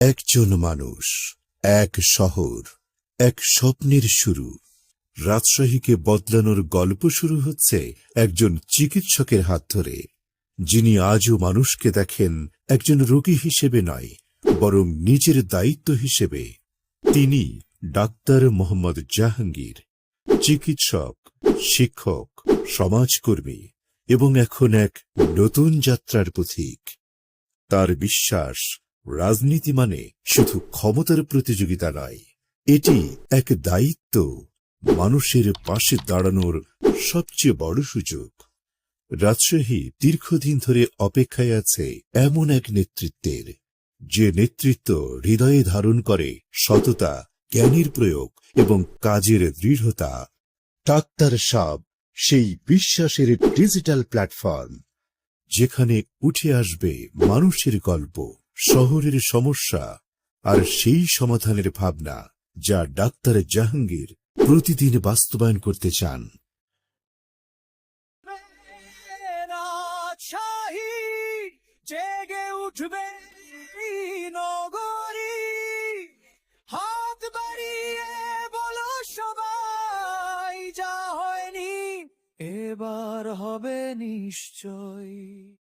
একজন মানুষ, এক শহর, এক স্বপ্নের শুরু। রাজশাহীকে বদলানোর গল্প শুরু হচ্ছে একজন চিকিৎসকের হাত ধরে, যিনি আজও মানুষকে দেখেন একজন রোগী হিসেবে নয়, বরং নিজের দায়িত্ব হিসেবে। তিনি ডাক্তার মোহাম্মদ জাহাঙ্গীর, চিকিৎসক, শিক্ষক, সমাজকর্মী এবং এখন এক নতুন যাত্রার পথিক। তার বিশ্বাস, রাজনীতি মানে শুধু ক্ষমতার প্রতিযোগিতা নয়, এটি এক দায়িত্ব, মানুষের পাশে দাঁড়ানোর সবচেয়ে বড় সুযোগ। রাজশাহী দীর্ঘদিন ধরে অপেক্ষায় আছে এমন এক নেতৃত্বের, যে নেতৃত্ব হৃদয়ে ধারণ করে সততা, জ্ঞানের প্রয়োগ এবং কাজের দৃঢ়তা। ডাক্তার সাব, সেই বিশ্বাসের ডিজিটাল প্ল্যাটফর্ম, যেখানে উঠে আসবে মানুষের গল্প, শহরের সমস্যা আর সেই সমাধানের ভাবনা যা ডাক্তার জাহাঙ্গীর প্রতিদিন বাস্তবায়ন করতে চান। জেগে উঠবে নগরী, হাত বাড়িয়ে বলো সবাই, যা হয়নি এবার হবে নিশ্চয়।